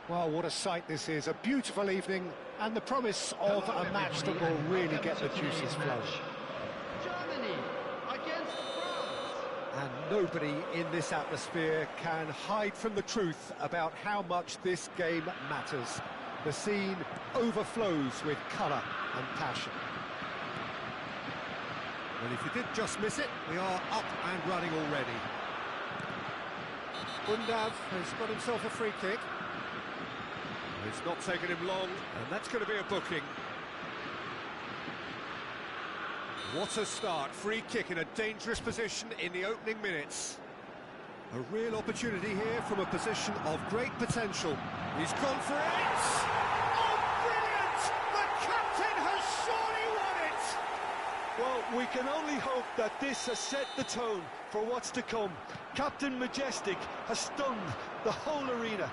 Well, what a sight this is. A beautiful evening and the promise of a match that will really get the juices flowing. Germany against France. And nobody in this atmosphere can hide from the truth about how much this game matters. The scene overflows with colour and passion. Well, if you did just miss it, we are up and running already. Undav has got himself a free kick. It's not taken him long, and that's going to be a booking. What a start. Free kick in a dangerous position in the opening minutes. A real opportunity here from a position of great potential. He's gone for it! Oh, brilliant! The captain has surely won it! Well, we can only hope that this has set the tone for what's to come. Captain Majestic has stunned the whole arena.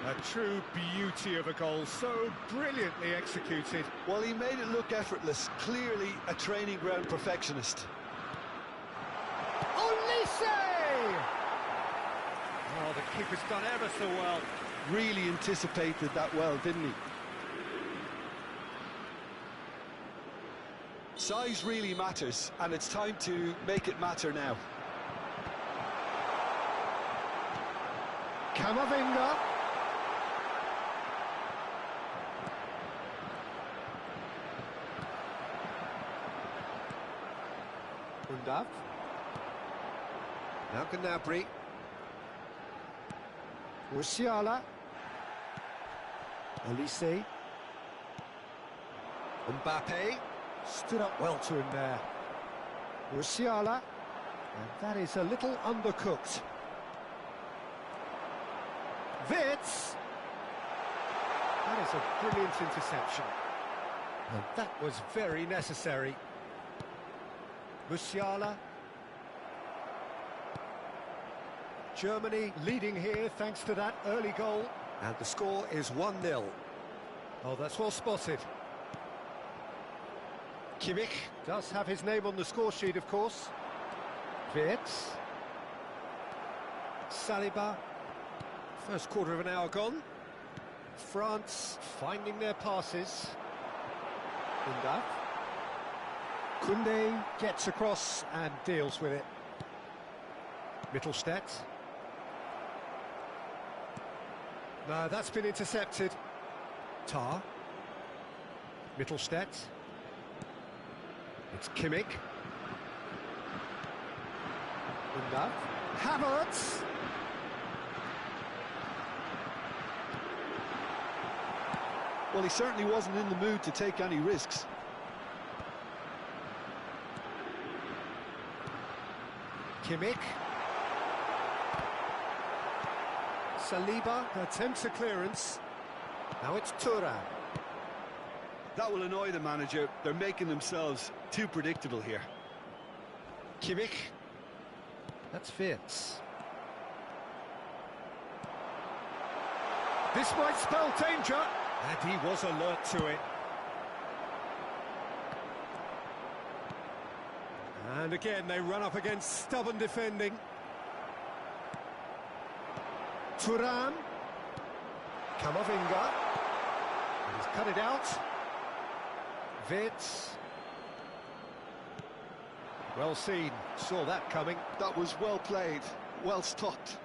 A true beauty of a goal, so brilliantly executed. Well, he made it look effortless, clearly a training ground perfectionist. Olise! Oh, the keeper's done ever so well. Really anticipated that well, didn't he? Size really matters, and it's time to make it matter now. Camavinga. Undav. Now Gnabry. Musiala. Olise. Mbappe. Stood up well to him there. Musiala. And that is a little undercooked. Wits. That is a brilliant interception. And that was very necessary. Musiala. Germany leading here thanks to that early goal. And the score is 1-0. Oh, that's well spotted. Kimmich does have his name on the score sheet, of course. Wits. Saliba. First quarter of an hour gone. France finding their passes. Undav. Koundé gets across and deals with it. Mittelstadt. No, that's been intercepted. Tar. Mittelstadt. It's Kimmich. Linda. Havertz. Well, he certainly wasn't in the mood to take any risks. Kimmich. Saliba attempts a clearance. Now it's Thuram. That will annoy the manager. They're making themselves too predictable here. Kimmich. That's Wirtz. This might spell danger. And he was alert to it. And again, they run up against stubborn defending. Thuram. Camavinga. And he's cut it out. Wirtz. Well seen, saw that coming. That was well played, well stopped.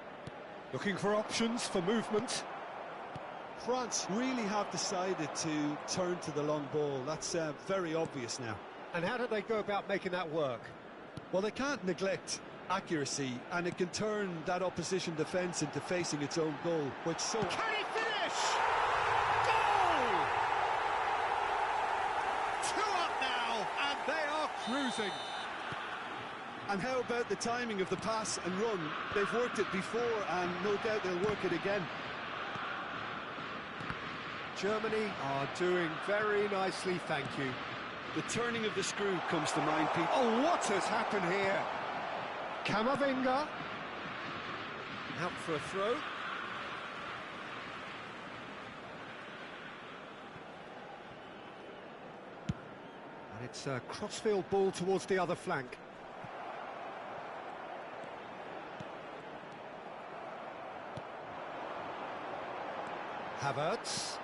Looking for options for movement. France really have decided to turn to the long ball. That's very obvious now. And how do they go about making that work? Well, they can't neglect accuracy, and it can turn that opposition defence into facing its own goal, which so... Can he finish? Goal! 2 up now, and they are cruising. And how about the timing of the pass and run? They've worked it before, and no doubt they'll work it again. Germany are doing very nicely, thank you. The turning of the screw comes to mind, Pete. Oh, what has happened here? Camavinga. Out for a throw. And it's a crossfield ball towards the other flank. Havertz.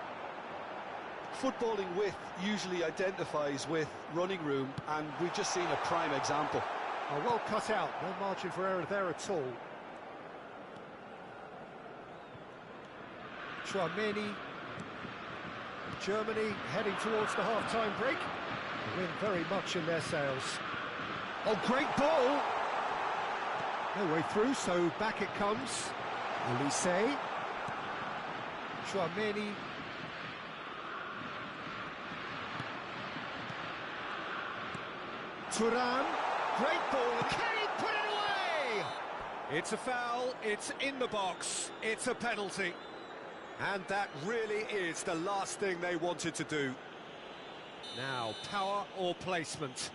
Footballing width usually identifies with running room, and we've just seen a prime example. Oh, well cut out, no margin for error there at all. Tchouaméni. Germany heading towards the half-time break. The wind very much in their sails. Oh, great ball! No way through, so back it comes. Olise. Tchouaméni. Thuram, great ball, and can he put it away? It's a foul, it's in the box, it's a penalty. And that really is the last thing they wanted to do. Now, power or placement?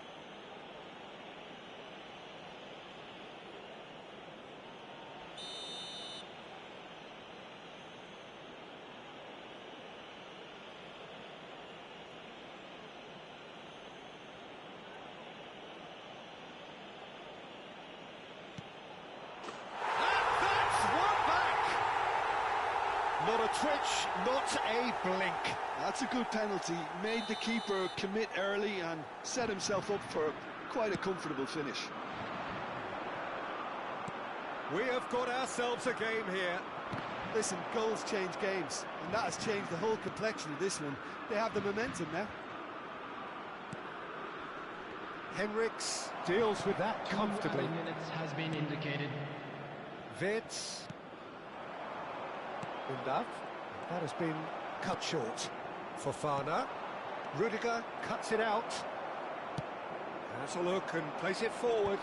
Not a twitch, not a blink. That's a good penalty. Made the keeper commit early and set himself up for quite a comfortable finish. We have got ourselves a game here. Listen, goals change games, and that has changed the whole complexion of this one. They have the momentum now. Henriks deals with that comfortably. 2 minutes has been indicated. Wirtz. Linda. That has been cut short. Fofana. Rudiger cuts it out. Has a look and plays it forward.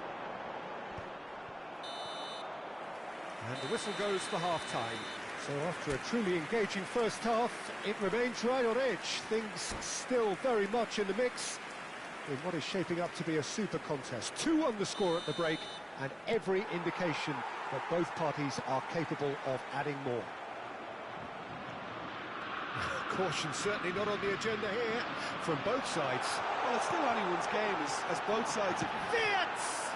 And the whistle goes for half-time. So after a truly engaging first half, it remains right on edge. Things still very much in the mix in what is shaping up to be a super contest. 2 on the score at the break, and every indication that both parties are capable of adding more. Caution certainly not on the agenda here from both sides. Well, it's still anyone's game as both sides have... Wirtz!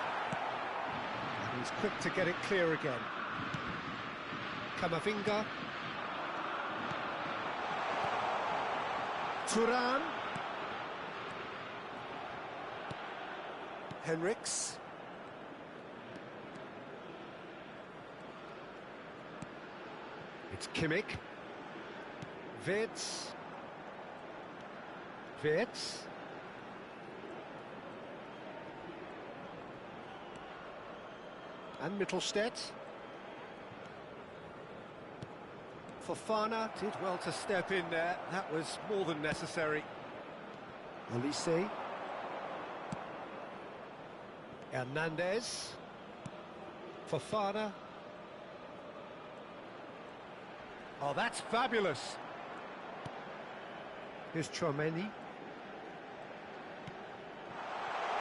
And he's quick to get it clear again. Camavinga. Thuram. Henriks. It's Kimmich. Wirtz. Wirtz. And Mittelstedt. Fofana did well to step in there. That was more than necessary. Olise. Hernandez. Fofana. Oh, that's fabulous. Here's Tchouaméni.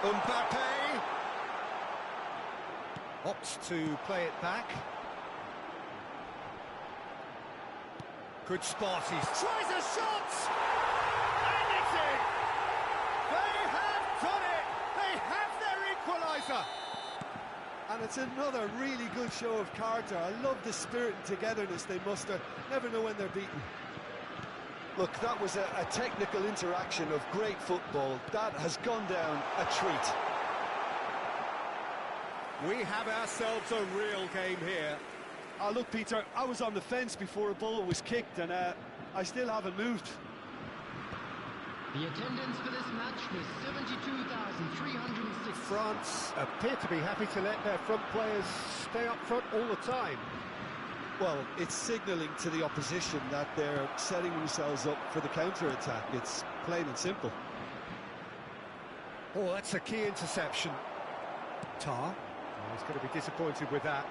Mbappe opts to play it back. Good spot, he tries a shot! And it's in! They have done it! They have their equaliser! And it's another really good show of character. I love the spirit and togetherness they muster. Never know when they're beaten. Look, that was a technical interaction of great football. That has gone down a treat. We have ourselves a real game here. Look, Peter, I was on the fence before a ball was kicked, and I still haven't moved. The attendance for this match was 72,306. France appear to be happy to let their front players stay up front all the time. Well, it's signalling to the opposition that they're setting themselves up for the counter-attack. It's plain and simple. Oh, that's a key interception. Tar. Oh, he's going to be disappointed with that.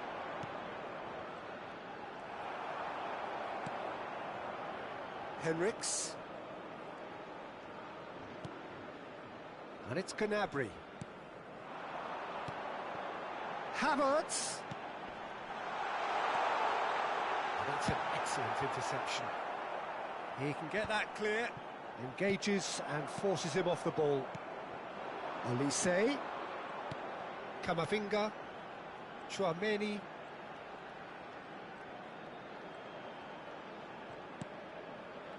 Henriks. And it's Gnabry. Havertz. That's an excellent interception. He can get that clear, engages and forces him off the ball. Olise. Camavinga. Tchouaméni.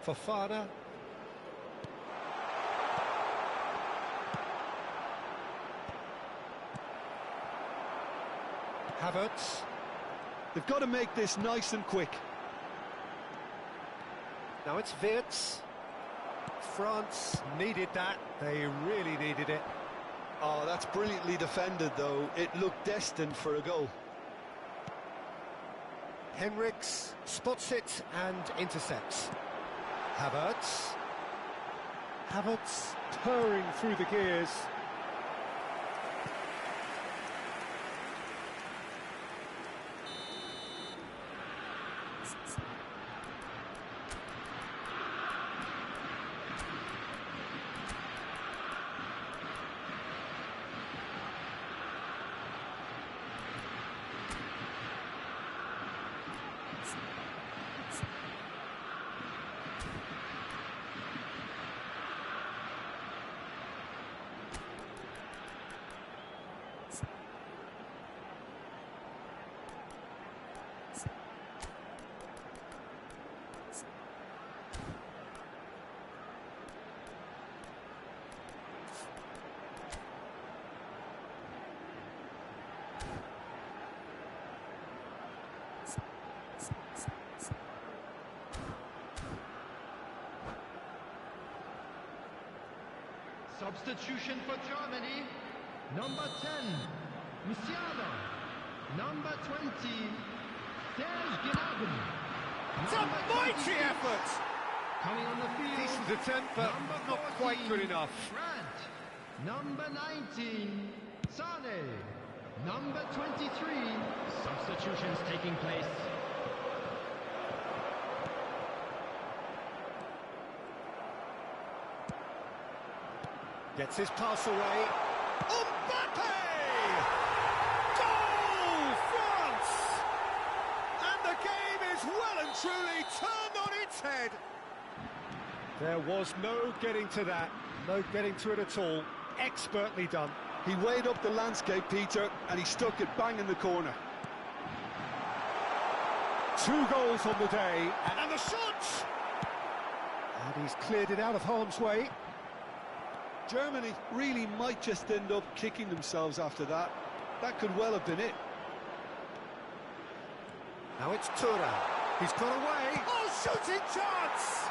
Fofana. Havertz. They've got to make this nice and quick. Now it's Wirtz. France needed that. They really needed it. Oh, that's brilliantly defended, though. It looked destined for a goal. Henriks spots it and intercepts. Havertz. Havertz purring through the gears. Substitution for Germany. Number 10, Musiala. Number 20, Serge Gnabry. It's a mighty effort! Coming on the field. Decent attempt, but not quite good enough. Grant. Number 19, Sane. Number 23, substitutions taking place. Gets his pass away. Mbappe! Goal, France! And the game is well and truly turned on its head. There was no getting to that, no getting to it at all. Expertly done. He weighed up the landscape, Peter, and he stuck it bang in the corner. 2 goals on the day, and the shot! And he's cleared it out of harm's way. Germany really might just end up kicking themselves after that. That could well have been it. Now it's Thuram. He's got away. Oh, shooting chance!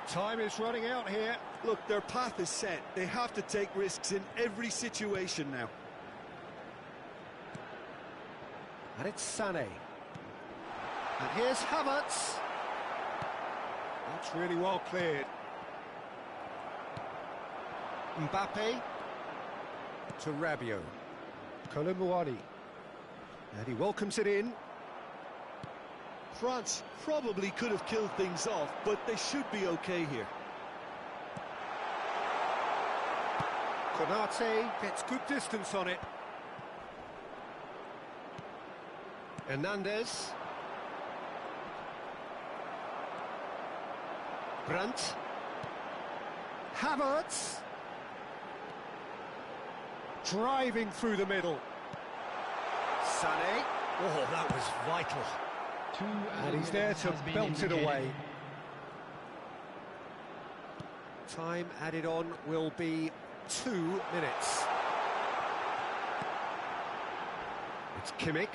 Time is running out here. Look, their path is set. They have to take risks in every situation now. And it's Sané. And here's Havertz. That's really well cleared. Mbappe to Rabiot. Colomboani. And he welcomes it in. France probably could have killed things off, but they should be okay here. Konate gets good distance on it. Hernandez. Brandt. Havertz. Driving through the middle. Sané. Oh, that was vital. And he's there to belt it away. Time added on will be 2 minutes. It's Kimmich.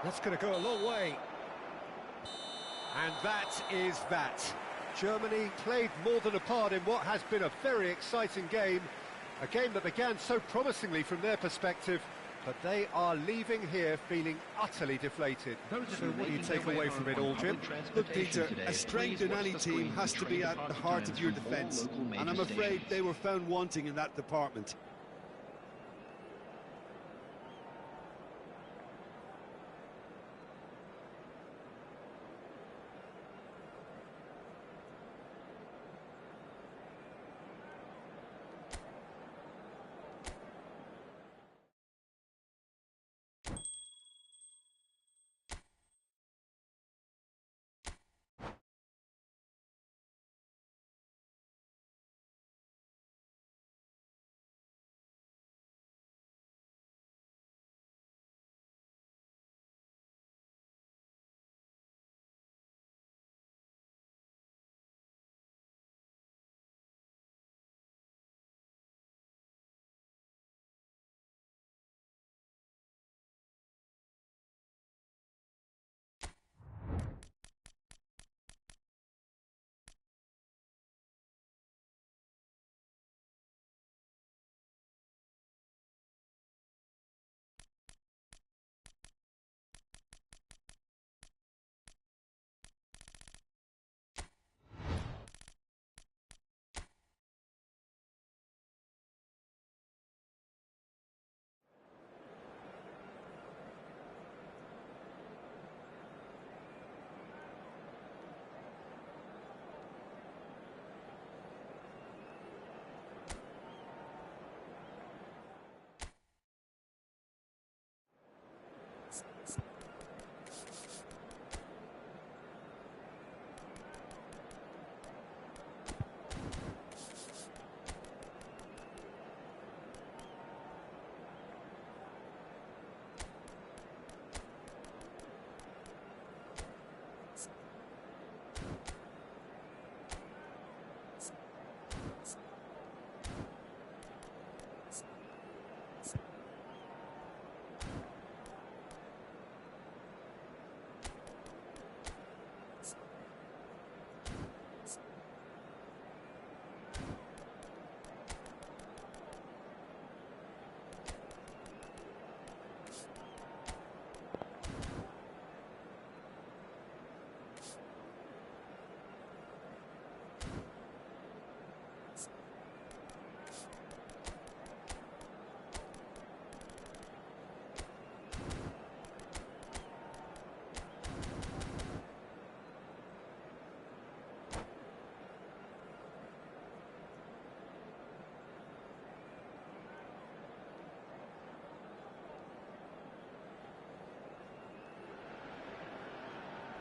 That's going to go a long way. And that is that. Germany played more than a part in what has been a very exciting game. A game that began so promisingly from their perspective, but they are leaving here feeling utterly deflated. So what do you take away from it all, Jim? Look, Peter, a strength in any team has to be at the heart of your defence, and I'm afraid they were found wanting in that department.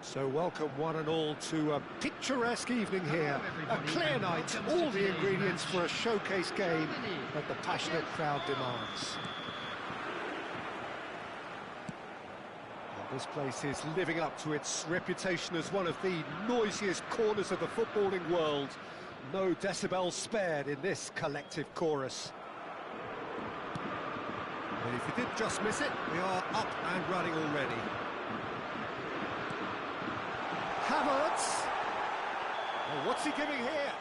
So welcome one and all to a picturesque evening here. A clear night, all the ingredients for a showcase game that the passionate crowd demands. And this place is living up to its reputation as one of the noisiest corners of the footballing world. No decibels spared in this collective chorus. And if you did just miss it, we are up and running already. Havertz! Oh, what's he giving here?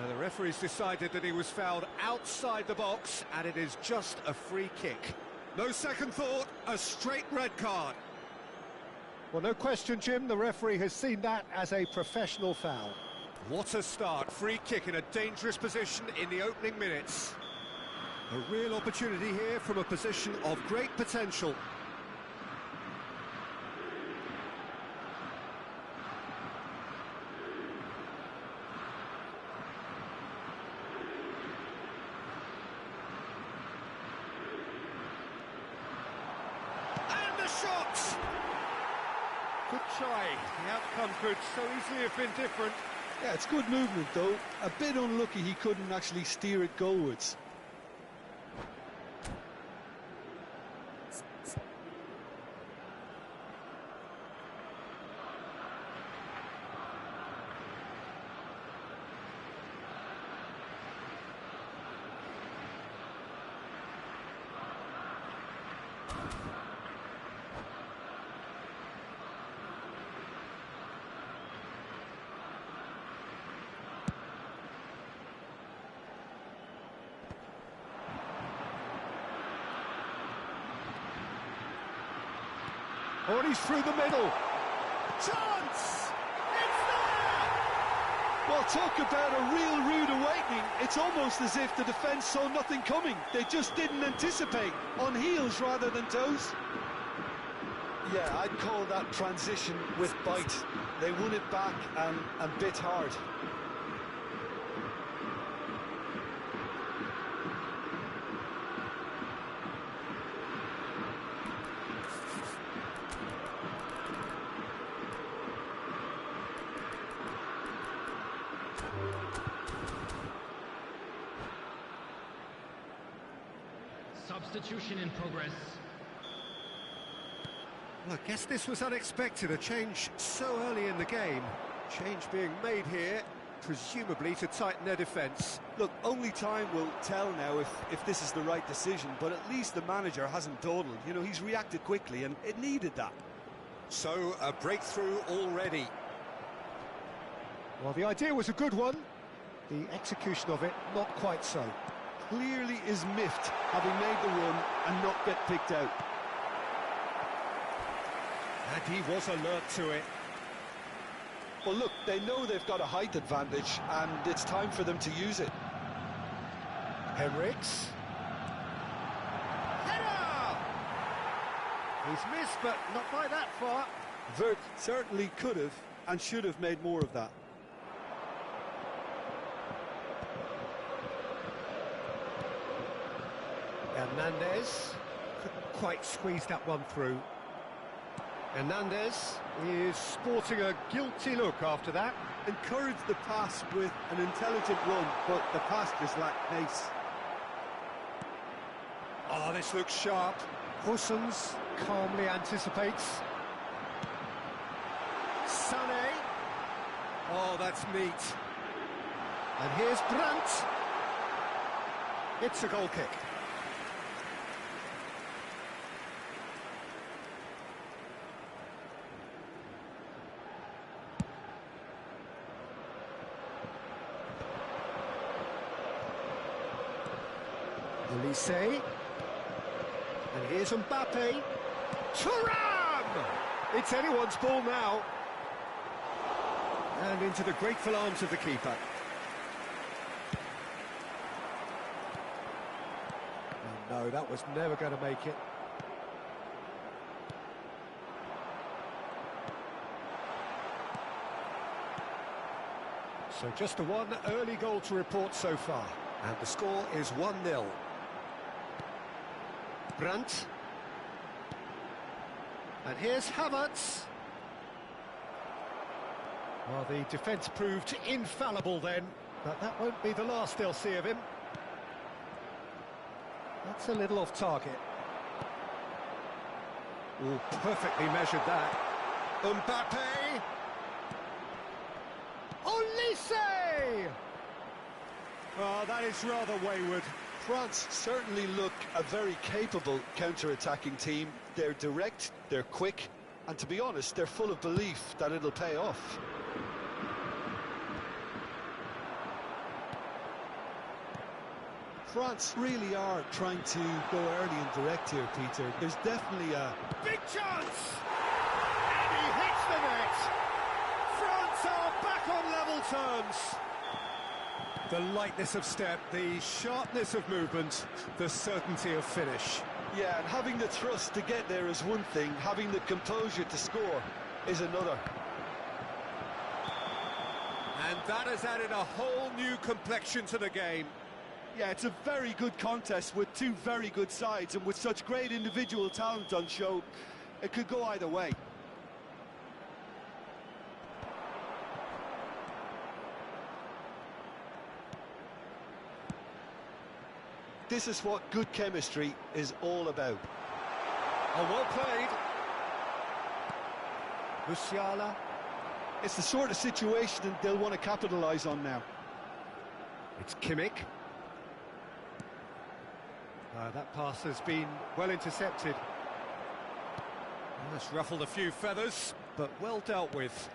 The referee's decided that he was fouled outside the box, and it is just a free kick. No second thought, a straight red card. Well, no question, Jim, the referee has seen that as a professional foul. What a start, free kick in a dangerous position in the opening minutes. A real opportunity here from a position of great potential. And the shot! Good try. The outcome could so easily have been different. Yeah, it's good movement, though. A bit unlucky he couldn't actually steer it goalwards. Oh, and he's through the middle. Chance! It's there! Well, talk about a real rude awakening. It's almost as if the defence saw nothing coming. They just didn't anticipate. On heels rather than toes. Yeah, I'd call that transition with bite. They won it back and bit hard. Substitution in progress. Well, I guess this was unexpected, a change so early in the game. Change being made here, presumably to tighten their defence. Look, only time will tell now if this is the right decision, but at least the manager hasn't dawdled. You know, he's reacted quickly, and it needed that. So, a breakthrough already. Well, the idea was a good one. The execution of it, not quite so. Clearly is miffed, having made the run and not get picked out. And he was alert to it. Well, look, they know they've got a height advantage, and it's time for them to use it. Henriks. Header! He's missed, but not by that far. Vert certainly could have and should have made more of that. Hernandez couldn't quite squeeze that one through. Hernandez is sporting a guilty look after that. Encouraged the pass with an intelligent run, but the pass just lacked pace. Oh, this looks sharp. Hussens calmly anticipates. Sané. Oh, that's neat. And here's Brandt. It's a goal kick. Elise. And here's Mbappe. Thuram! It's anyone's ball now. And into the grateful arms of the keeper. Oh, no, that was never going to make it. So just the one early goal to report so far. And the score is 1-0. Brandt. And here's Havertz. Well, the defence proved infallible then, but that won't be the last they'll see of him. That's a little off target. Oh, perfectly measured that. Mbappe! Olise! Oh, that is rather wayward. France certainly look a very capable counter-attacking team. They're direct, they're quick, and to be honest, they're full of belief that it'll pay off. France really are trying to go early and direct here, Peter. There's definitely a Big chance! And he hits the net! France are back on level terms! The lightness of step, the sharpness of movement, the certainty of finish. Yeah, and having the thrust to get there is one thing, having the composure to score is another. And that has added a whole new complexion to the game. Yeah, it's a very good contest with two very good sides, and with such great individual talent on show, it could go either way. This is what good chemistry is all about. Oh, well played. Musiala. It's the sort of situation they'll want to capitalise on now. It's Kimmich. That pass has been well intercepted. That's ruffled a few feathers, but well dealt with.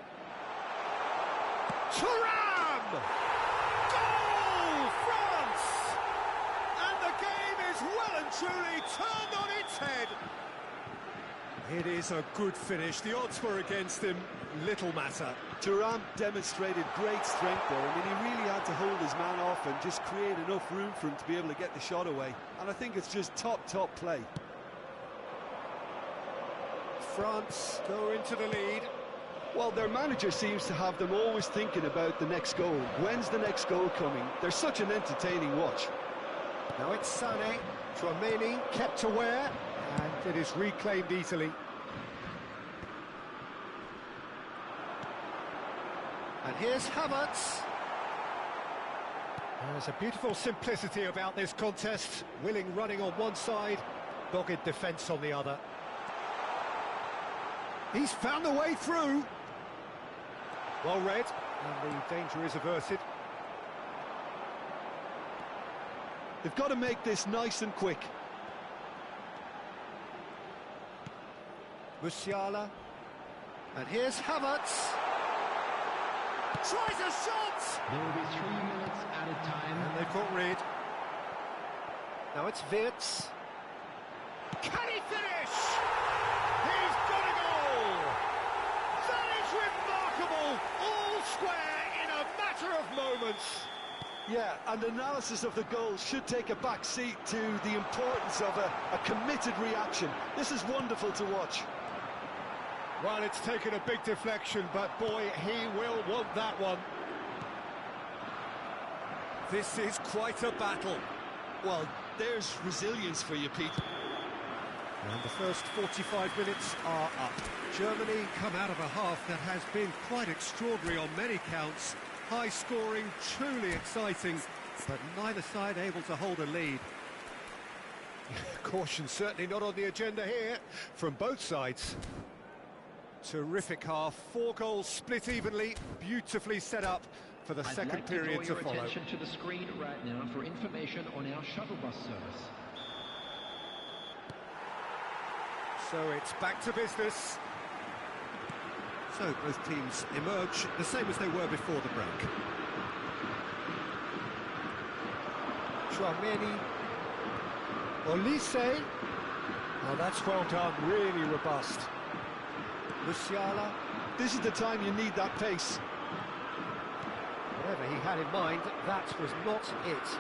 Thuram! Goal, France! And the game is well and truly turned on its head. It is a good finish. The odds were against him. Little matter. Thuram demonstrated great strength there. I mean, he really had to hold his man off and just create enough room for him to be able to get the shot away. And I think it's just top play. France go into the lead. Well, their manager seems to have them always thinking about the next goal. When's the next goal coming? They're such an entertaining watch. Now it's Sané. Tchouaméni kept aware, and it is reclaimed easily. And here's Havertz. There's a beautiful simplicity about this contest. Willing running on one side, dogged defence on the other. He's found a way through. Well read, and the danger is averted. They've got to make this nice and quick. Musiala. And here's Havertz. Tries a shot! There will be 3 minutes added time. And they've got rid. Now it's Wirtz. Can he finish? He's got a goal! That is remarkable! All square in a matter of moments. Yeah, and analysis of the goal should take a back seat to the importance of a committed reaction. This is wonderful to watch. Well, it's taken a big deflection, but boy, he will want that one. This is quite a battle. Well, there's resilience for you, Pete. And the first 45 minutes are up. Germany come out of a half that has been quite extraordinary on many counts. High scoring, truly exciting, but neither side able to hold a lead. Caution certainly not on the agenda here from both sides. Terrific half, 4 goals split evenly, beautifully set up for the second period to follow. I'd like to draw your attention to the screen right now for information on our shuttle bus service. So it's back to business. So both teams emerge the same as they were before the break. Tchouaméni. Olise. Oh, that's well done, really robust. Musiala. This is the time you need that pace. Whatever he had in mind, that was not it.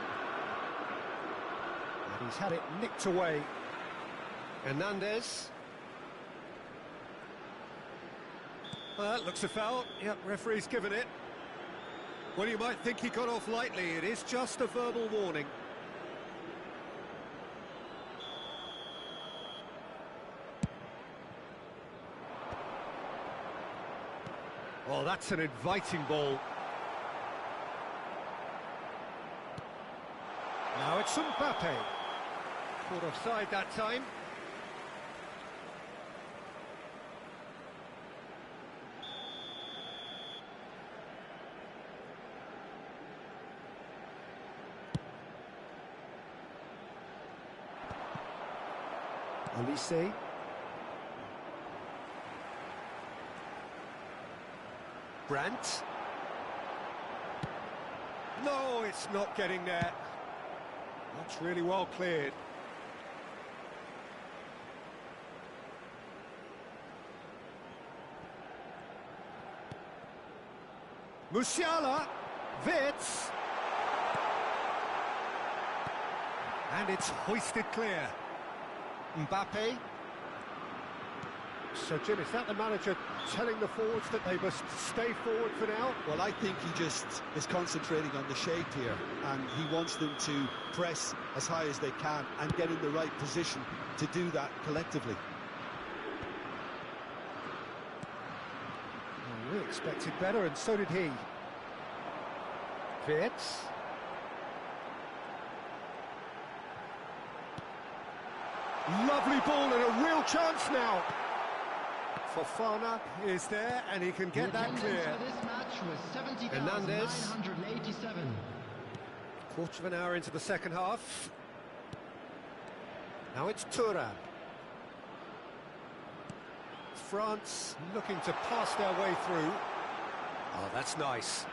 And he's had it nicked away. Hernandez. Well, that looks a foul. Yep, referee's given it. Well, you might think he got off lightly. It is just a verbal warning. Oh, that's an inviting ball. Now it's Mbappe. Caught offside that time. Olise. Brandt. No, it's not getting there. That's really well cleared. Musiala, Wits. And it's hoisted clear. Mbappe. So, Jim, is that the manager telling the forwards that they must stay forward for now? Well, I think he just is concentrating on the shape here, and he wants them to press as high as they can and get in the right position to do that collectively. We expected better, and so did he. Wits. Lovely ball and a real chance now. Fofana is there, and he can get that clear. For this match was Hernandez. 70,987. Quarter of an hour into the second half. Now it's Thuram. France looking to pass their way through. Oh, that's nice.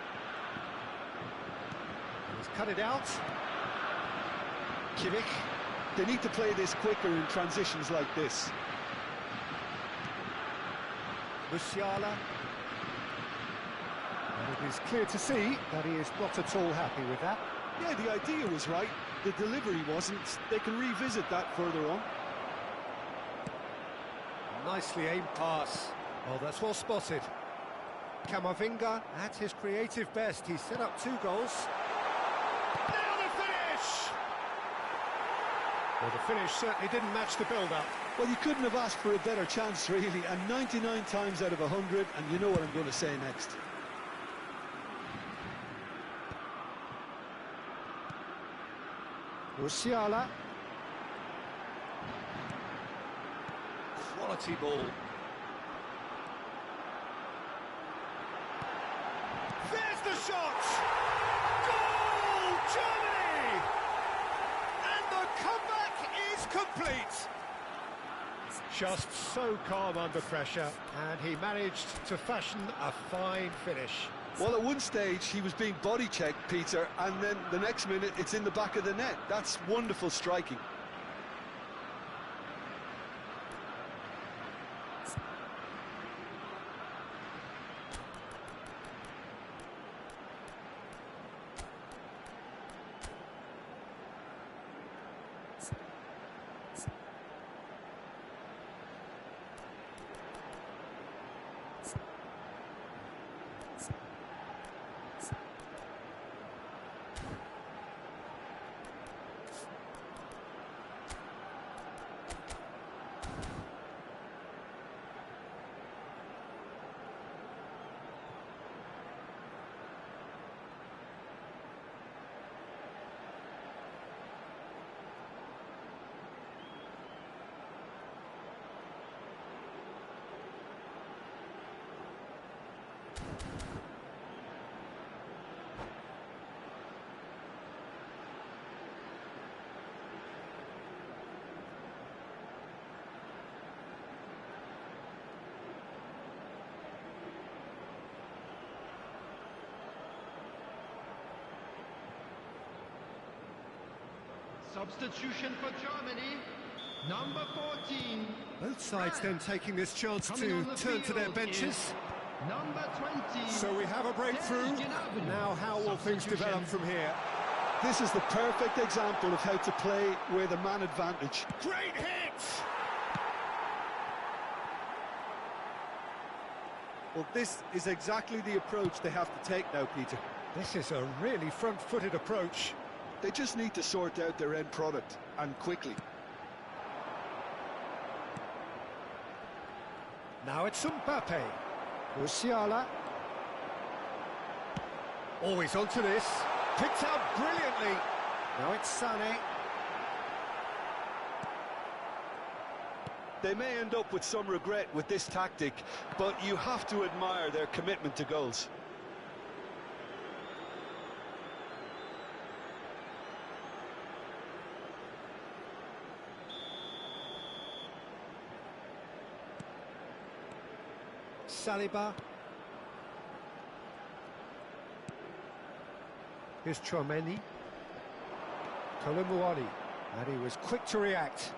He's cut it out. Kimmich. They need to play this quicker in transitions like this. Musiala. And it is clear to see that he is not at all happy with that. Yeah, the idea was right. The delivery wasn't. They can revisit that further on. Nicely aimed pass. Oh, that's well spotted. Camavinga at his creative best. He set up 2 goals. Now the finish! Well, the finish certainly didn't match the build-up. Well, you couldn't have asked for a better chance, really. And 99 times out of 100, and you know what I'm going to say next. Musiala. Quality ball. There's the shot! Goal! Germany! And the comeback is complete! Just so calm under pressure, and he managed to fashion a fine finish. Well, at one stage, he was being body-checked, Peter, and then the next minute, it's in the back of the net. That's wonderful striking. Substitution for Germany, number 14. Both sides then taking this chance Coming to on the turn to their field benches. is number 20. So we have a breakthrough. Now how will things develop from here? This is the perfect example of how to play with a man advantage. Great hit! Well, this is exactly the approach they have to take now, Peter. This is a really front-footed approach. They just need to sort out their end product, and quickly. Now it's Mbappe. Musiala. Always onto this. Picked out brilliantly. Now it's Sané. They may end up with some regret with this tactic, but you have to admire their commitment to goals. Saliba. Here's Chouameni. Colomboani, and he was quick to react.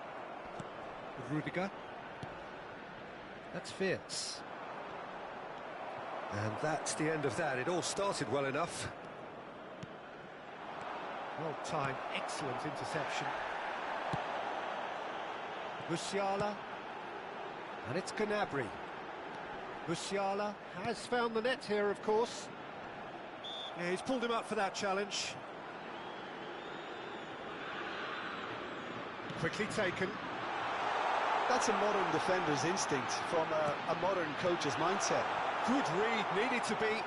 Rudiger. That's fierce. And that's the end of that. It all started well enough. Well timed, excellent interception. Musiala, and it's Gnabry. Musiala has found the net here, of course. Yeah, he's pulled him up for that challenge. Quickly taken. That's a modern defender's instinct from a modern coach's mindset. Good read, needed to be.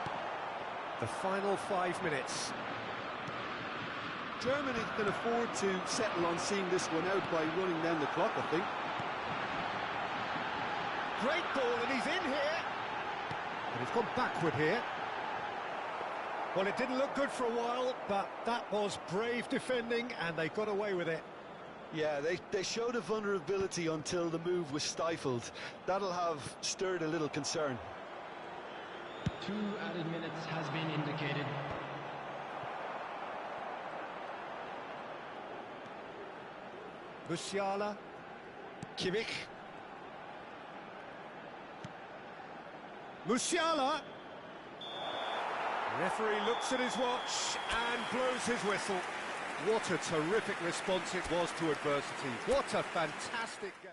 The final 5 minutes. Germany can afford to settle on seeing this one out by running down the clock, I think. Great ball, and he's in here. And he's gone backward here. Well, it didn't look good for a while, but that was brave defending, and they got away with it. Yeah, they showed a vulnerability until the move was stifled. That'll have stirred a little concern. 2 added minutes has been indicated. Musiala. Kimmich. Musiala. Referee looks at his watch and blows his whistle. What a terrific response it was to adversity. What a fantastic game.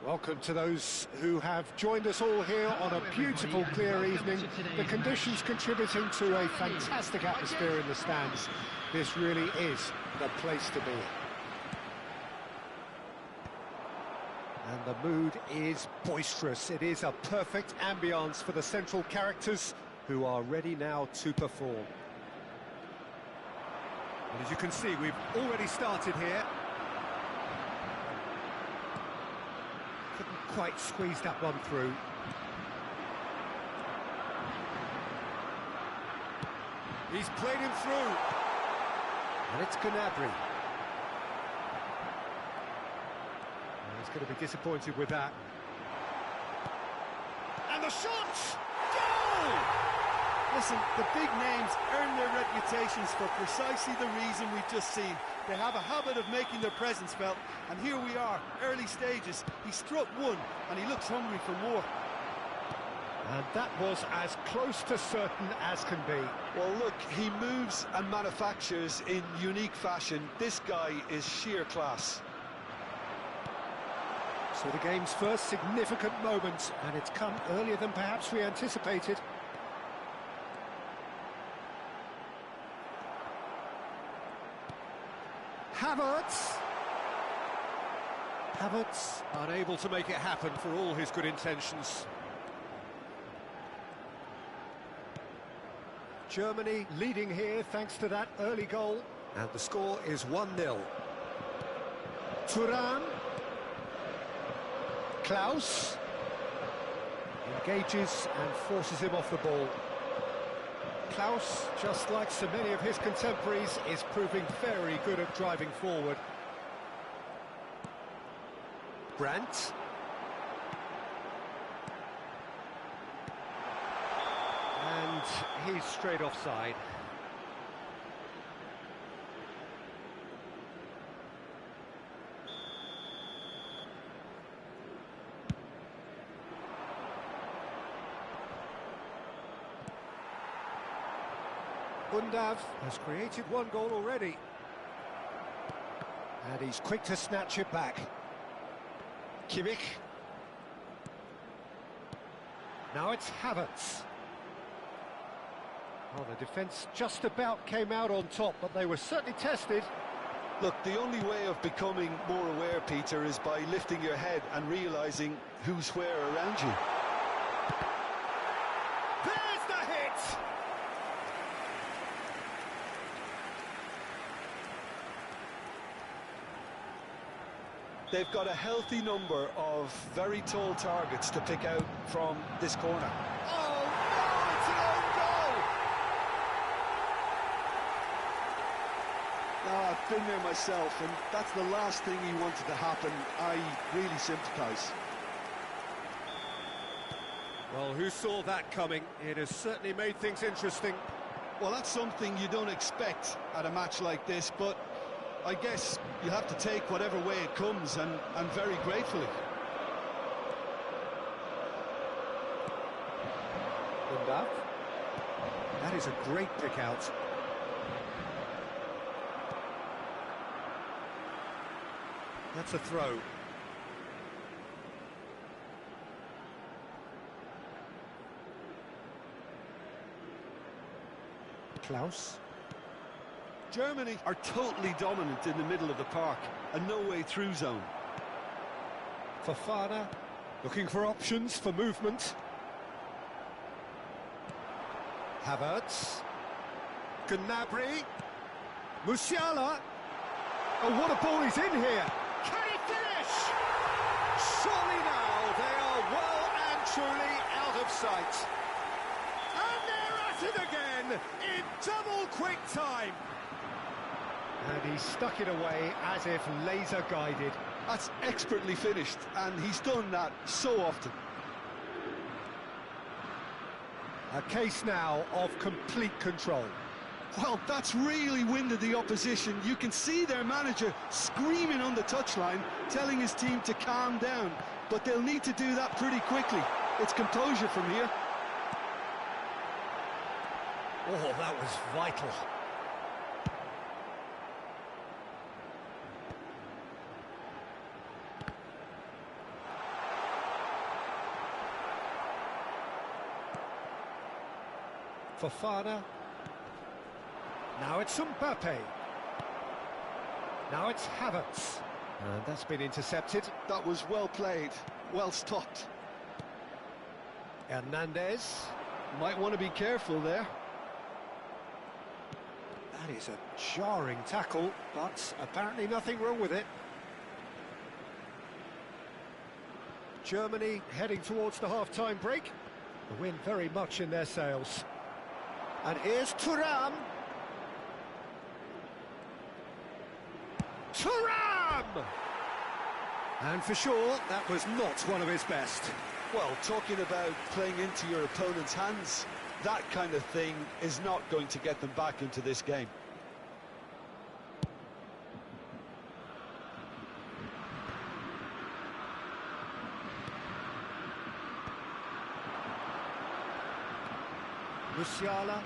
Welcome to those who have joined us all here on a beautiful, clear evening. The conditions contributing to a fantastic atmosphere in the stands. This really is the place to be. And the mood is boisterous. It is a perfect ambience for the central characters who are ready now to perform. And as you can see, we've already started here. Couldn't quite squeeze that one through. He's played him through. And it's Gnabry. He's going to be disappointed with that. And the shot! Goal! Listen, the big names earn their reputations for precisely the reason we've just seen. They have a habit of making their presence felt, and here we are, early stages. He struck one, and he looks hungry for more. And that was as close to certain as can be. Well, look, he moves and manufactures in unique fashion. This guy is sheer class. So the game's first significant moment, and it's come earlier than perhaps we anticipated. Havertz, unable to make it happen for all his good intentions. Germany leading here thanks to that early goal. And the score is 1-0. Thuram, Klaus engages and forces him off the ball. Klaus, just like so many of his contemporaries, is proving very good at driving forward. Brandt. And he's straight offside. Undav has created one goal already. And he's quick to snatch it back. Kimmich. Now it's Havertz. Well, the defence just about came out on top, but they were certainly tested. Look, the only way of becoming more aware, Peter, is by lifting your head and realising who's where around you. There's the hit! They've got a healthy number of very tall targets to pick out from this corner. Oh, no, it's an own goal! Oh, I've been there myself, and that's the last thing he wanted to happen. I really sympathise. Well, who saw that coming? It has certainly made things interesting. Well, that's something you don't expect at a match like this, but I guess you have to take whatever way it comes, and very gratefully. Undav. That is a great pick out. That's a throw. Klaus. Germany are totally dominant in the middle of the park, a no-way-through zone. Fofana looking for options for movement. Havertz. Gnabry. Musiala. Oh, what a ball he's in here! Can he finish? Surely now they are well and truly out of sight. And they're at it again in double quick time. And he stuck it away as if laser-guided. That's expertly finished, and he's done that so often. A case now of complete control. Well, that's really winded the opposition. You can see their manager screaming on the touchline, telling his team to calm down. But they'll need to do that pretty quickly. It's composure from here. Oh, that was vital. Fofana. Now it's Mbappe. Now it's Havertz. And that's been intercepted. That was well played, well stopped. Hernandez. Might want to be careful there. That is a jarring tackle, but apparently nothing wrong with it. Germany heading towards the half-time break. The wind very much in their sails. And here's Thuram. Thuram! And for sure, that was not one of his best. Well, talking about playing into your opponent's hands, That kind of thing is not going to get them back into this game. Musiala.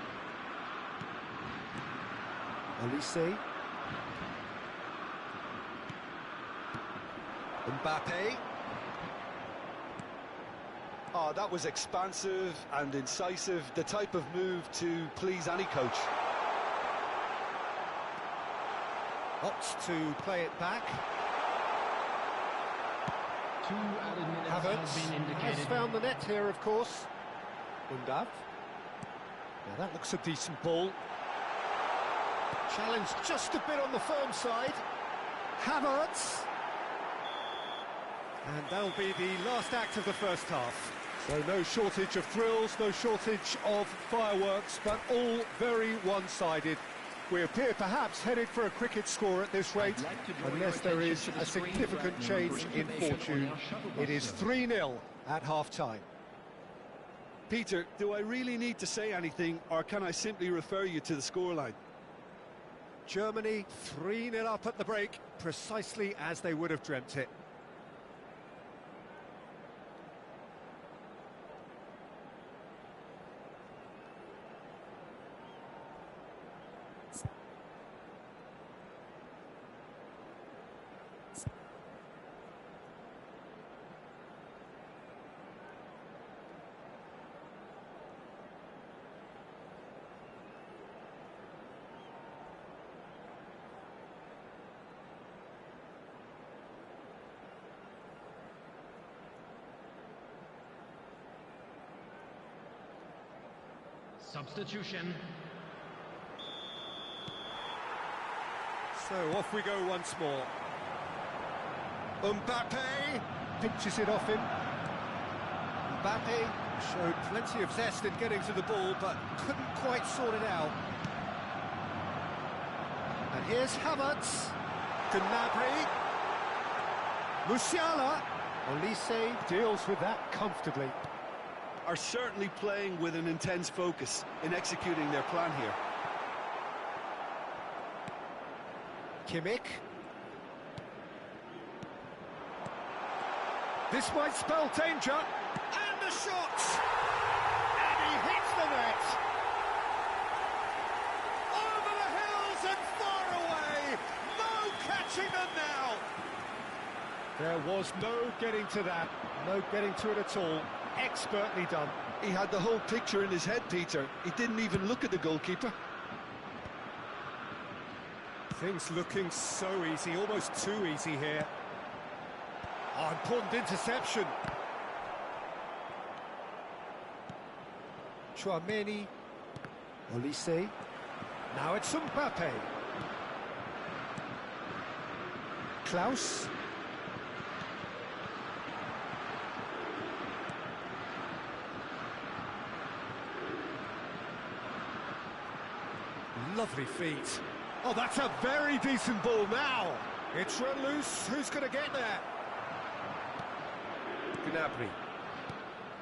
Olise. Mbappe. Oh, that was expansive and incisive, the type of move to please any coach. Opts to play it back. 2 added minutes Havertz have been indicated. has found the net here, of course. Undav. Now that looks a decent ball. Challenge just a bit on the firm side. Havertz. And that'll be the last act of the first half. So no shortage of thrills, no shortage of fireworks, but all very one-sided. We appear perhaps headed for a cricket score at this rate, unless there is a significant change in fortune. It is 3-0 at half-time. Peter, do I really need to say anything, or can I simply refer you to the scoreline? Germany 3-0 up at the break, precisely as they would have dreamt it. Substitution. So off we go once more. Mbappe Pinches it off him. Mbappe showed plenty of zest in getting to the ball, but couldn't quite sort it out. And here's Havertz. Gnabry. Musiala. Olise deals with that comfortably. Are certainly playing with an intense focus in executing their plan here. Kimmich. This might spell danger. And the shot! And he hits the net! Over the hills and far away! No catching them now! There was no getting to that, no getting to it at all. Expertly done. He had the whole picture in his head, Peter. He didn't even look at the goalkeeper. Things looking so easy, almost too easy here. Oh, important interception. Chouameni. Olise. Now it's Mbappe. Klaus. Lovely feet. Oh, that's a very decent ball now. It's run loose. Who's going to get there? Gnabry.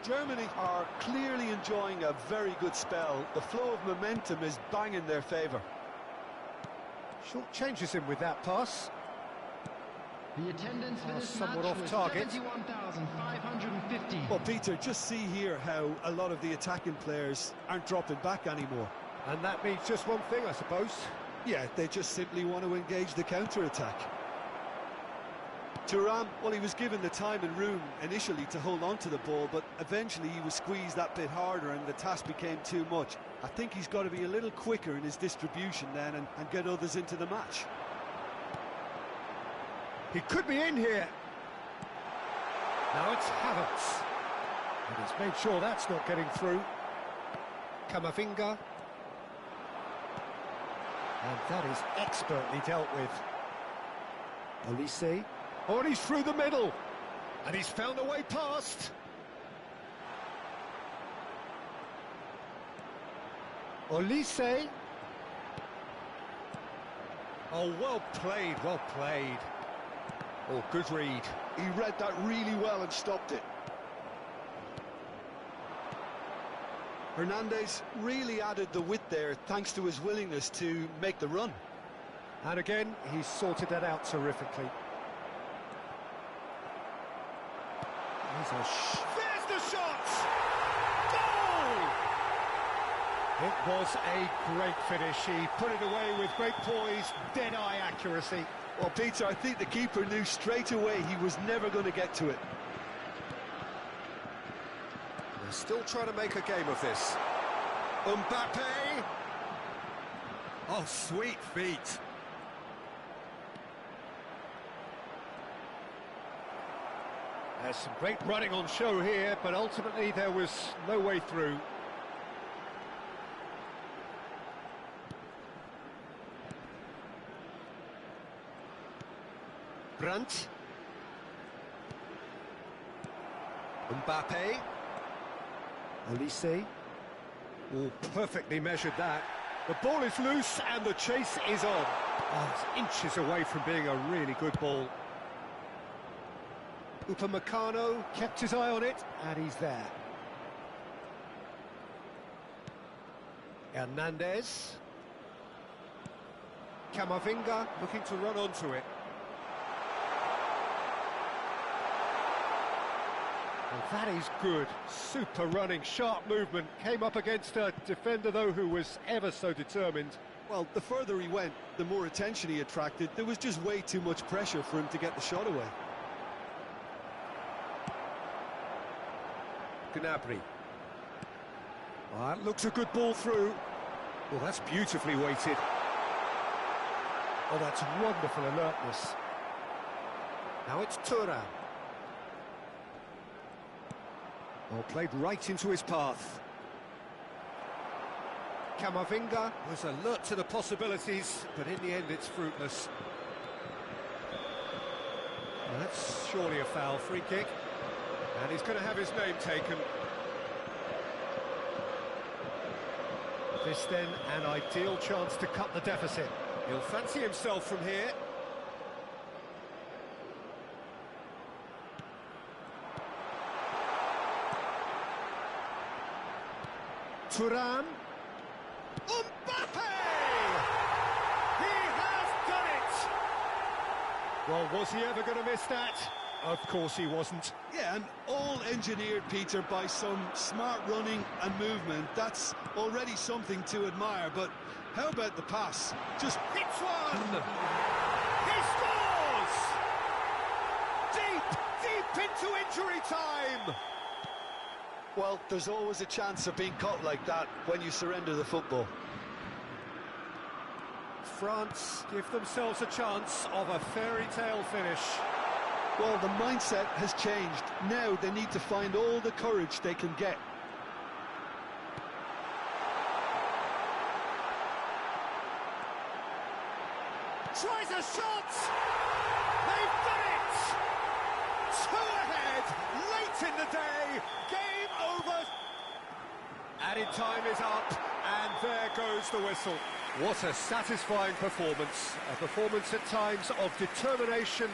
Germany are clearly enjoying a very good spell. The flow of momentum is bang in their favour. Short changes him with that pass. The attendance for this somewhat match off was target. 71,550. Well, Peter, just see here how a lot of the attacking players aren't dropping back anymore. And that means just one thing, I suppose. Yeah, they just simply want to engage the counter-attack. Thuram, well, he was given the time and room initially to hold on to the ball, but eventually he was squeezed that bit harder and the task became too much. I think he's got to be a little quicker in his distribution then and get others into the match. He could be in here. Now it's Havertz. And he's made sure that's not getting through. Camavinga. And that is expertly dealt with. Olise. Oh, and he's through the middle. And he's found a way past. Olise. Oh, well played, well played. Oh, good read. He read that really well and stopped it. Hernandez really added the width there thanks to his willingness to make the run. And again, he's sorted that out terrifically. There's the shot! Goal! It was a great finish. He put it away with great poise, dead-eye accuracy. Well, Peter, I think the keeper knew straight away he was never going to get to it. They're still trying to make a game of this. Mbappe! Oh, sweet feet. There's some great running on show here, but ultimately there was no way through. Brandt. Mbappe. Olise. Oh, perfectly measured that. The ball is loose and the chase is on. Oh, it's inches away from being a really good ball. Upamecano kept his eye on it, and he's there. Hernandez. Camavinga looking to run onto it. Well, that is good. Super running, sharp movement. Came up against a defender, though, who was ever so determined. Well, the further he went, the more attention he attracted. There was just way too much pressure for him to get the shot away. Gnabry. Oh, that looks a good ball through. Well, that's beautifully weighted. Oh, that's wonderful alertness. Now it's Thuram. Oh, played right into his path. Camavinga was alert to the possibilities, but in the end it's fruitless. Well, that's surely a foul, free kick. And he's going to have his name taken. This then, an ideal chance to cut the deficit. He'll fancy himself from here. Thuram. Mbappe! He has done it! Well, was he ever going to miss that? Of course he wasn't. Yeah, and all engineered, Peter, by some smart running and movement. That's already something to admire, but how about the pass? Just hits one! He scores! Deep into injury time! Well, there's always a chance of being caught like that when you surrender the football. France give themselves a chance of a fairy tale finish. Well, the mindset has changed. Now they need to find all the courage they can get. Tries a shot! They've done it! Two ahead, late in the day, game over! Added time is up, and there goes the whistle. What a satisfying performance. A performance at times of determination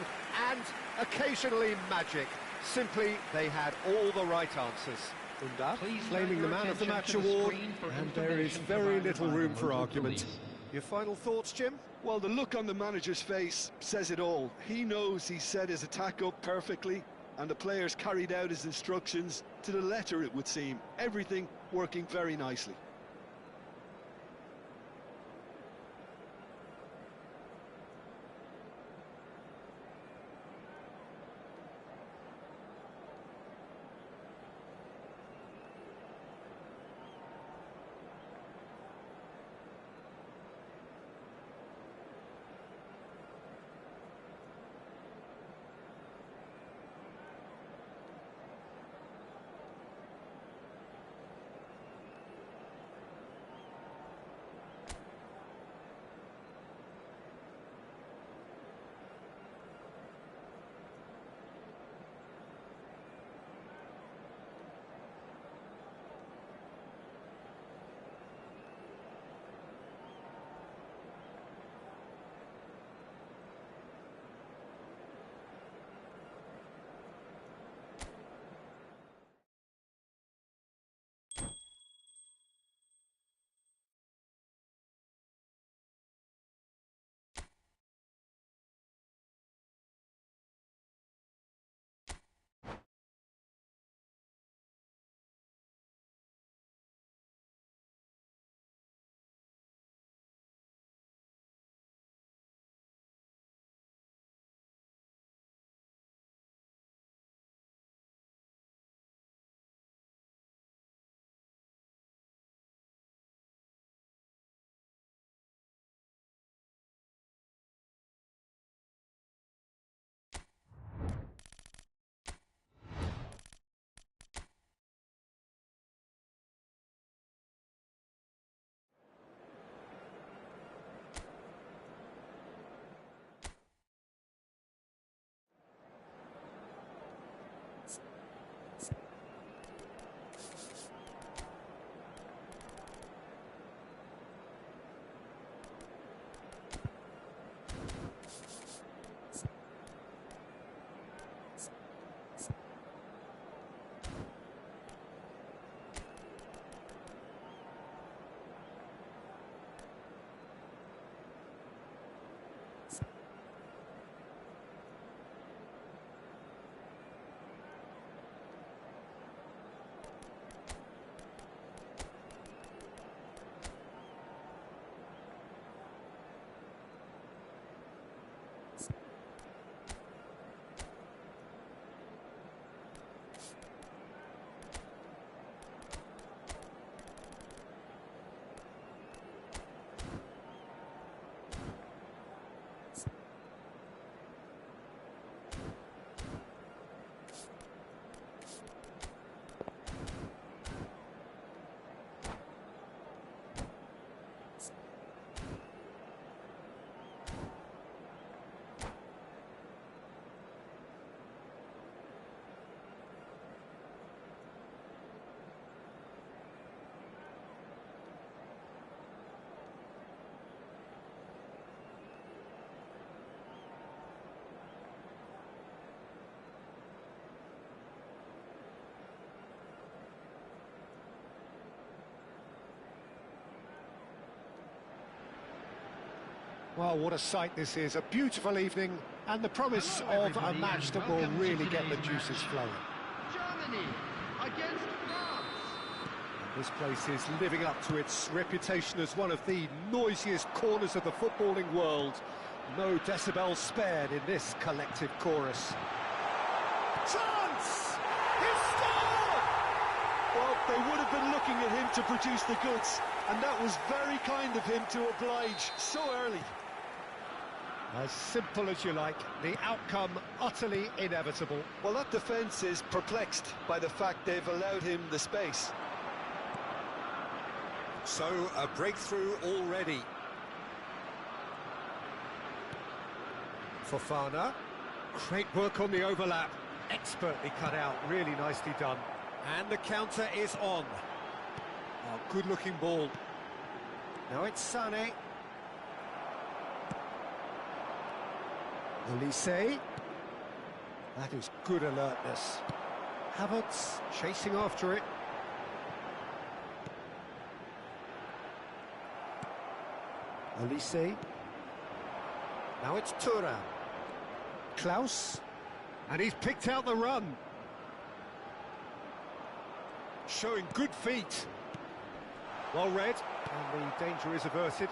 and occasionally magic. Simply, they had all the right answers. Please Claiming the Man of the Match award, and there is very little room for argument. Your final thoughts, Jim? Well, the look on the manager's face says it all. He knows he set his attack up perfectly, and the players carried out his instructions to the letter, it would seem. Everything working very nicely. Well, what a sight this is. A beautiful evening and the promise of a match that will really get the juices flowing. Germany against France. This place is living up to its reputation as one of the noisiest corners of the footballing world. No decibels spared in this collective chorus. Chance! He's scored! Well, they would have been looking at him to produce the goods, and that was very kind of him to oblige so early. As simple as you like, the outcome utterly inevitable. Well, that defence is perplexed by the fact they've allowed him the space. So, a breakthrough already. Fofana. Great work on the overlap. Expertly cut out, really nicely done. And the counter is on. Oh, good-looking ball. Now it's Sané. Olise. That is good alertness. Havertz chasing after it. Olise. Now it's Thuram. Klaus. And he's picked out the run. Showing good feet. Well read. And the danger is averted.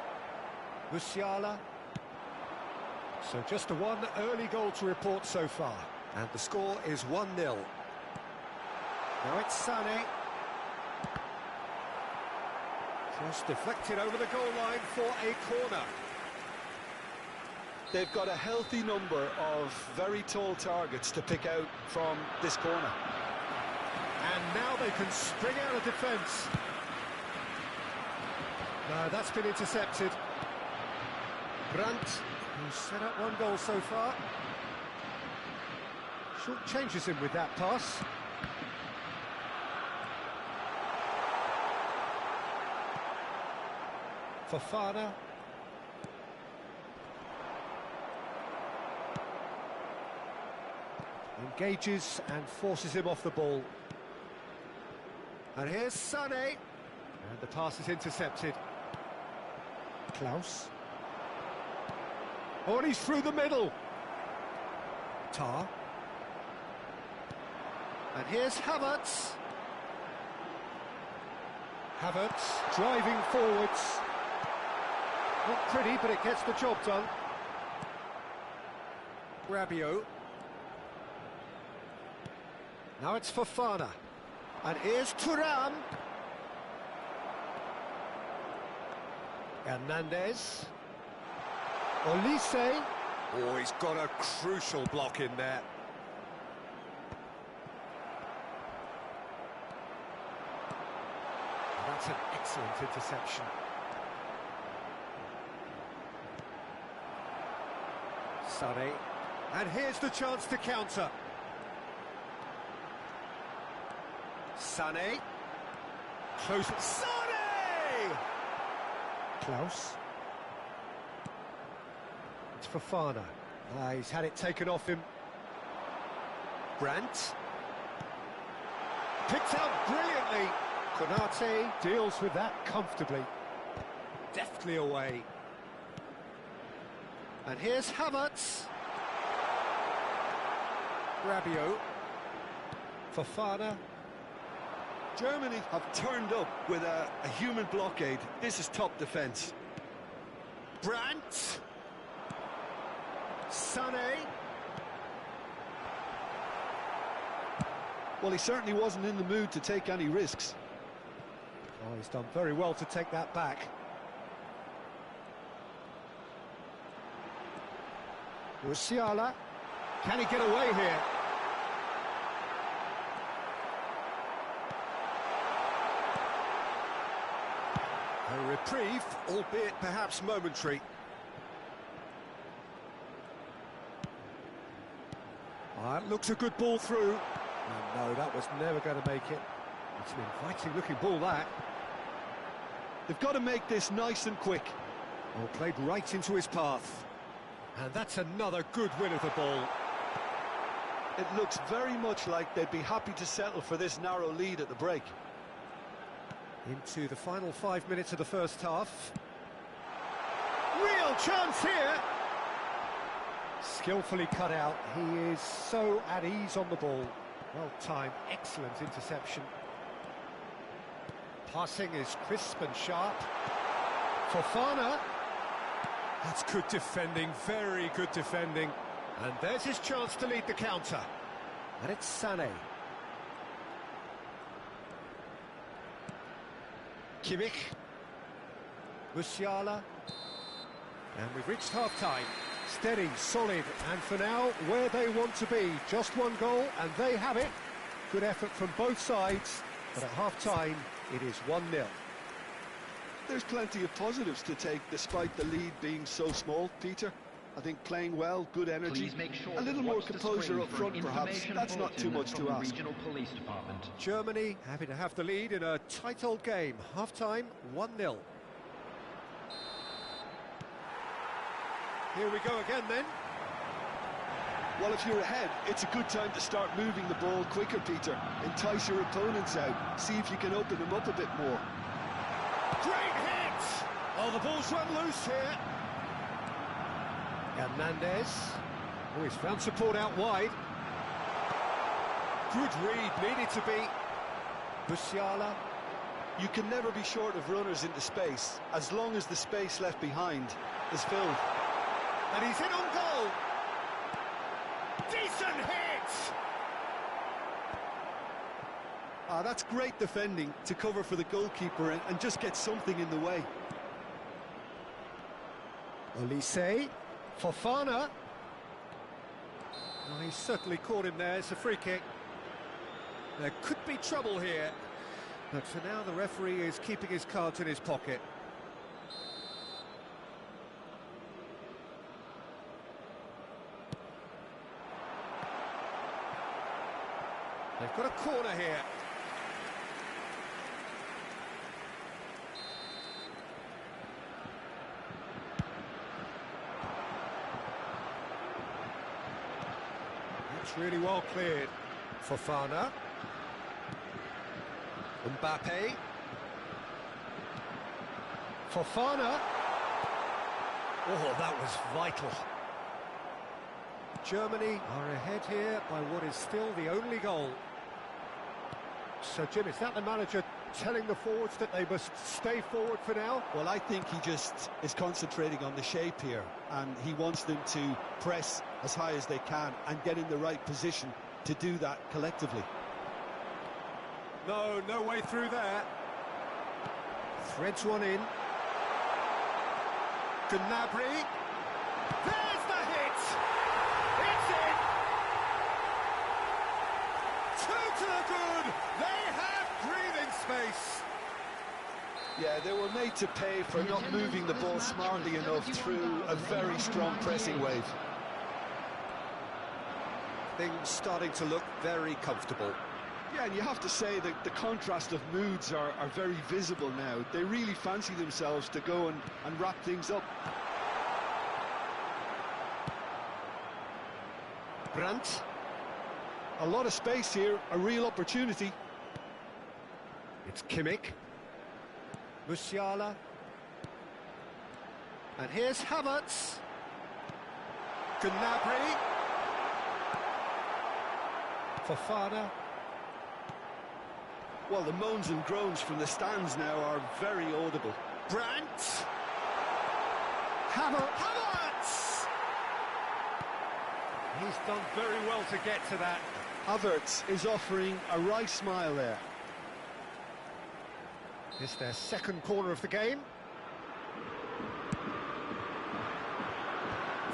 Musiala. So just a one early goal to report so far. And the score is 1-0. Now it's Sané. Cross deflected over the goal line for a corner. They've got a healthy number of very tall targets to pick out from this corner. And now they can spring out of defence. No, that's been intercepted. Brandt, who's set up one goal so far. Short changes him with that pass. Fofana. Engages and forces him off the ball. And here's Sané. And the pass is intercepted. Klaus. Oh, and he's through the middle. Tar. And here's Havertz. Havertz driving forwards. Not pretty, but it gets the job done. Rabiot. Now it's Fofana. And here's Thuram. Hernandez. Olise. Oh, he's got a crucial block in there. That's an excellent interception. Sané. And here's the chance to counter. Sané. Close. Sané! Klaus. It's Fofana. He's had it taken off him. Brandt. Picked out brilliantly. Konate deals with that comfortably. Deftly away. And here's Havertz. Rabiot. Fofana. Germany have turned up with a human blockade. This is top defence. Brandt. Sané. Well, he certainly wasn't in the mood to take any risks. Oh, he's done very well to take that back. Musiala. Can he get away here? A reprieve, albeit perhaps momentary. That looks a good ball through. And no, that was never going to make it. It's an inviting looking ball, that. They've got to make this nice and quick. Oh, played right into his path. And that's another good win of the ball. It looks very much like they'd be happy to settle for this narrow lead at the break. Into the final 5 minutes of the first half. Real chance here. Skillfully cut out. He is so at ease on the ball. Well timed, excellent interception. Passing is crisp and sharp. Fofana. That's good defending, very good defending. And there's his chance to lead the counter. And it's Sané. Kimmich. Musiala. And we've reached half-time. Steady, solid, and for now, where they want to be. Just one goal, and they have it. Good effort from both sides, but at half-time, it is 1-0. There's plenty of positives to take, despite the lead being so small, Peter. I think playing well, good energy, Sure a little more composure up front, perhaps. That's not too much to ask. Police Department. Germany happy to have the lead in a tight old game. Half-time, 1-0. Here we go again then. Well, if you're ahead, it's a good time to start moving the ball quicker, Peter. Entice your opponents out. See if you can open them up a bit more. Great hit! Oh, the ball's run loose here. Hernandez. Oh, he's found support out wide. Good read, needed to be. Musiala. You can never be short of runners into space, as long as the space left behind is filled. And he's in on goal. Decent hit! That's great defending to cover for the goalkeeper and just get something in the way. Olise. Fofana. Oh, he's certainly caught him there. It's a free kick. There could be trouble here. But for now, the referee is keeping his cards in his pocket. They've got a corner here. That's really well cleared. Fofana. Mbappe. Fofana. Oh, that was vital. Germany are ahead here by what is still the only goal. So, Jim, is that the manager telling the forwards that they must stay forward for now? Well, I think he just is concentrating on the shape here, and he wants them to press as high as they can and get in the right position to do that collectively. No way through there. Threads one in. Gnabry. There's the hit! It's in! Two to the good! They have breathing space! Yeah, they were made to pay for not moving the ball smartly enough through a very strong pressing wave. Things starting to look very comfortable. Yeah, and you have to say that the contrast of moods are very visible now. They really fancy themselves to go and wrap things up. Brandt. A lot of space here, a real opportunity. It's Kimmich. Musiala. And here's Havertz. Gnabry. Fofana. Well, the moans and groans from the stands now are very audible. Brandt. Havertz. He's done very well to get to that. Havertz is offering a wry smile there. It's their second corner of the game.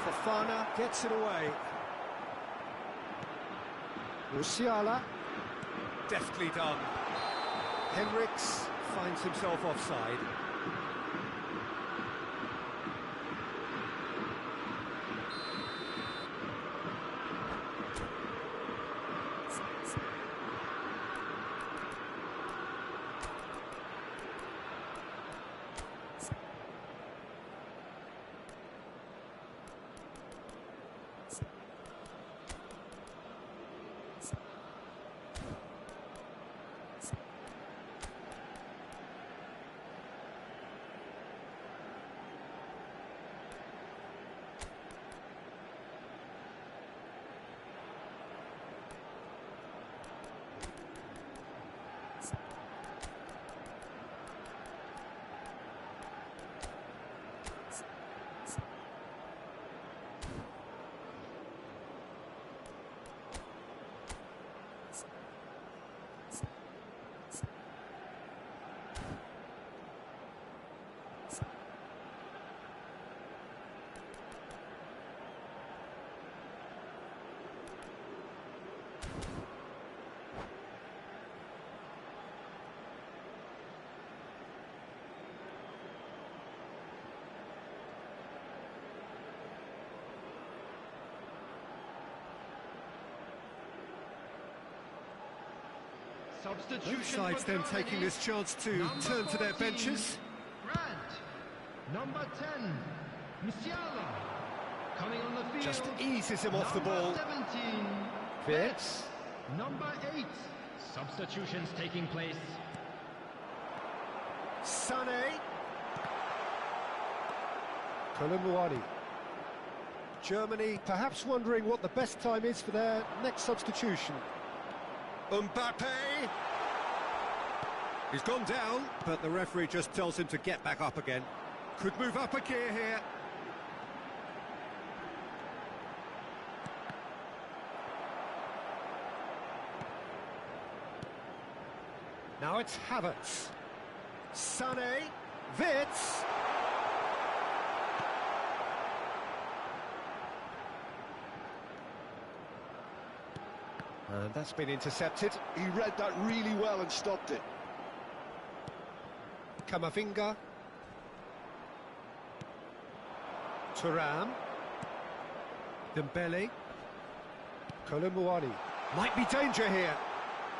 Fofana gets it away. Musiala. Deftly done. Henriks finds himself offside. Substitution. Both sides then taking this chance to turn to their benches. Grant. Number 10, Musiala. Coming on the field. Just eases him off the ball. Number 17, Fitz. Number 8. Substitutions taking place. Sané. Colomboani. Germany perhaps wondering what the best time is for their next substitution. Mbappe. He's gone down, but the referee just tells him to get back up again. Could move up a gear here. Now it's Havertz. Sané. Witz. And that's been intercepted. He read that really well and stopped it. Camavinga. Thuram. Dembele. Colomboani. Might be danger here.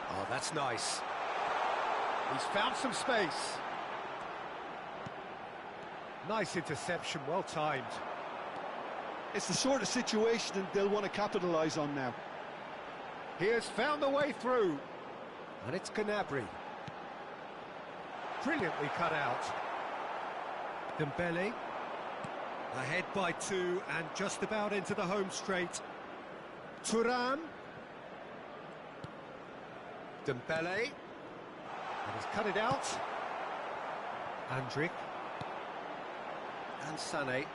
Oh, that's nice. He's found some space. Nice interception, well timed. It's the sort of situation they'll want to capitalise on now. He has found a way through. And it's Gnabry. Brilliantly cut out. Dembele. Ahead by 2 and just about into the home straight. Thuram. Dembele. And he's cut it out. Andrik. And Sané.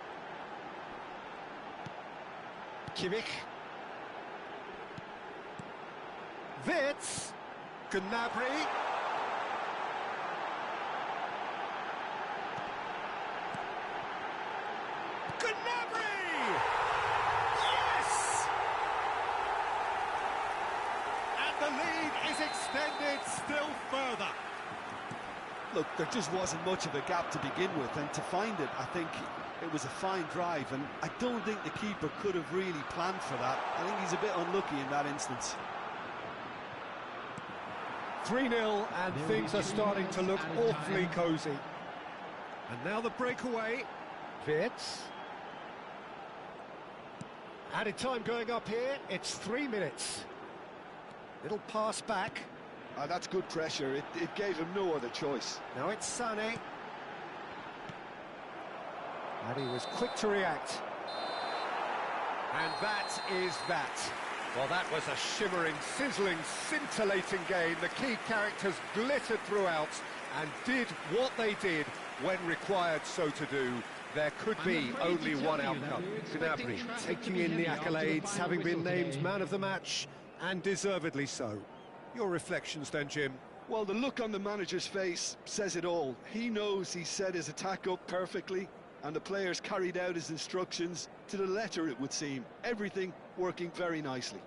Kimmich. Witz. Gnabry. Gnabry! Yes! And the lead is extended still further. Look, there just wasn't much of a gap to begin with, and to find it, I think it was a fine drive, and I don't think the keeper could have really planned for that. I think he's a bit unlucky in that instance. 3-0 and things are starting to look awfully cosy. And now the breakaway. Witz. Added time going up here, it's 3 minutes. Little pass back. That's good pressure, it gave him no other choice. Now it's Sané. And he was quick to react. And that is that. Well, that was a shimmering, sizzling, scintillating game. The key characters glittered throughout and did what they did when required so to do. There could be only one outcome. Gnabry taking in the accolades, having been named man of the match, and deservedly so. Your reflections then, Jim? Well, the look on the manager's face says it all. He knows he set his attack up perfectly, and the players carried out his instructions to the letter, it would seem. Everything working very nicely.